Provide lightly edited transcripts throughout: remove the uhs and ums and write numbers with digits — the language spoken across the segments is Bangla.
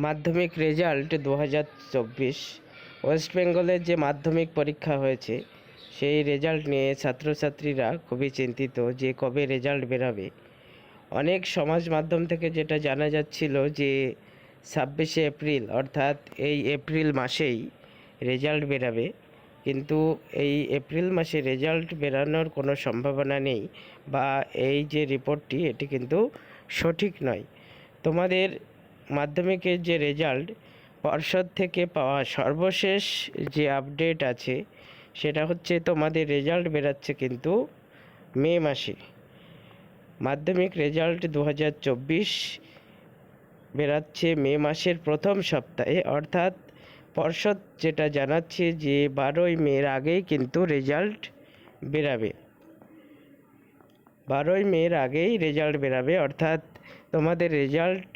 মাধ্যমিক রেজাল্ট 2024 ওয়েস্ট বেঙ্গলের যে মাধ্যমিক পরীক্ষা হয়েছে সেই রেজাল্ট নিয়ে ছাত্রছাত্রীরা খুবই চিন্তিত যে কবে রেজাল্ট বেরাবে। অনেক সমাজ মাধ্যম থেকে যেটা জানা যাচ্ছিল যে 26শে এপ্রিল অর্থাৎ এই এপ্রিল মাসেই রেজাল্ট বেরাবে, কিন্তু এই এপ্রিল মাসে রেজাল্ট বেরানোর কোনো সম্ভাবনা নেই, বা এই যে রিপোর্টটি এটি কিন্তু সঠিক নয়। তোমাদের মাধ্যমিকের যে রেজাল্ট পর্ষদ থেকে পাওয়া সর্বশেষ যে আপডেট আছে সেটা হচ্ছে তোমাদের রেজাল্ট বেরাচ্ছে কিন্তু মে মাসে। মাধ্যমিক রেজাল্ট 2024 বেরাচ্ছে মে মাসের প্রথম সপ্তাহে, অর্থাৎ পর্ষদ যেটা জানাচ্ছে যে 12ই মের আগেই কিন্তু রেজাল্ট বেরাবে। 12ই মের আগেই রেজাল্ট বেরাবে, অর্থাৎ তোমাদের রেজাল্ট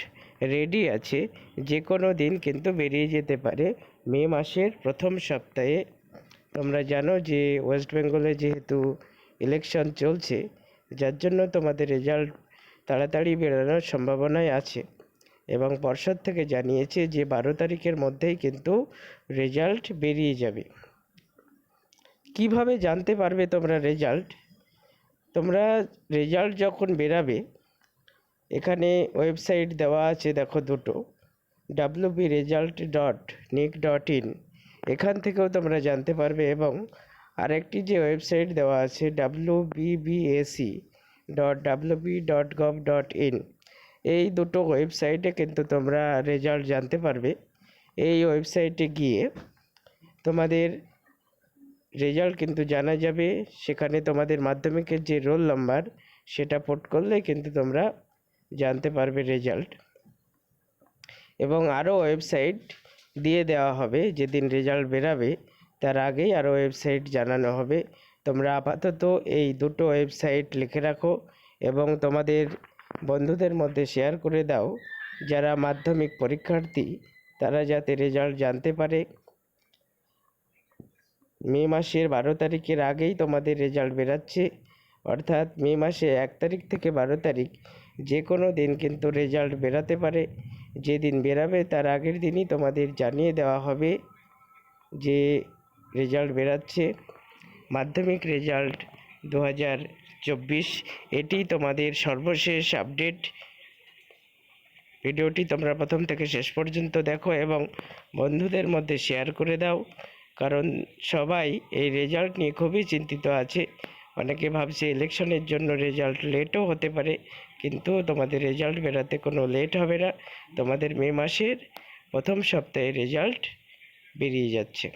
রেডি আছে, যে কোনো দিন কিন্তু বেরিয়ে যেতে পারে মে মাসের প্রথম সপ্তাহে। তোমরা জানো যে ওয়েস্ট বেঙ্গলে যেহেতু ইলেকশন চলছে, যার জন্য তোমাদের রেজাল্ট তাড়াতাড়ি বেরোনোর সম্ভাবনাই আছে, এবং পর্ষদ থেকে জানিয়েছে যে 12 তারিখের মধ্যেই কিন্তু রেজাল্ট বেরিয়ে যাবে। কিভাবে জানতে পারবে তোমরা রেজাল্ট? তোমরা রেজাল্ট যখন বেরাবে, এখানে ওয়েবসাইট দেওয়া আছে, দেখো দুটো, wbresult.nic.in, এখান থেকেও তোমরা জানতে পারবে, এবং আরেকটি যে ওয়েবসাইট দেওয়া আছে wbbac.wb.gov.in, এই দুটো ওয়েবসাইটে কিন্তু তোমরা রেজাল্ট জানতে পারবে। এই ওয়েবসাইটে গিয়ে তোমাদের রেজাল্ট কিন্তু জানা যাবে। সেখানে তোমাদের মাধ্যমিকের যে রোল নাম্বার সেটা পোর্ট করলে কিন্তু তোমরা জানতে পারবে রেজাল্ট, এবং আরও ওয়েবসাইট দিয়ে দেওয়া হবে। যেদিন রেজাল্ট বেরাবে তার আগেই আরও ওয়েবসাইট জানানো হবে। তোমরা আপাতত এই দুটো ওয়েবসাইট লিখে রাখো এবং তোমাদের বন্ধুদের মধ্যে শেয়ার করে দাও, যারা মাধ্যমিক পরীক্ষার্থী তারা যাতে রেজাল্ট জানতে পারে। মে মাসের 12 তারিখের আগেই তোমাদের রেজাল্ট বেরাচ্ছে, অর্থাৎ মে মাসে 1 তারিখ থেকে 12 তারিখ যে কোনো দিন কিন্তু রেজাল্ট বেরাতে পারে। যেদিন বেরাবে তার আগের দিনই তোমাদের জানিয়ে দেওয়া হবে যে রেজাল্ট বেরাচ্ছে। মাধ্যমিক রেজাল্ট 2024 এটি তোমাদের সর্বশেষ আপডেট। ভিডিওটি তোমরা প্রথম থেকে শেষ পর্যন্ত দেখো এবং বন্ধুদের মধ্যে শেয়ার করে দাও, কারণ সবাই এই রেজাল্ট নিয়ে খুবই চিন্তিত আছে। অনেকে ভাবছে ইলেকশনের জন্য রেজাল্ট লেটও হতে পারে, কিন্তু তোমাদের রেজাল্ট বেরাতে কোনো লেট হবে না। তোমাদের মে মাসের প্রথম সপ্তাহে রেজাল্ট বেরিয়ে যাচ্ছে।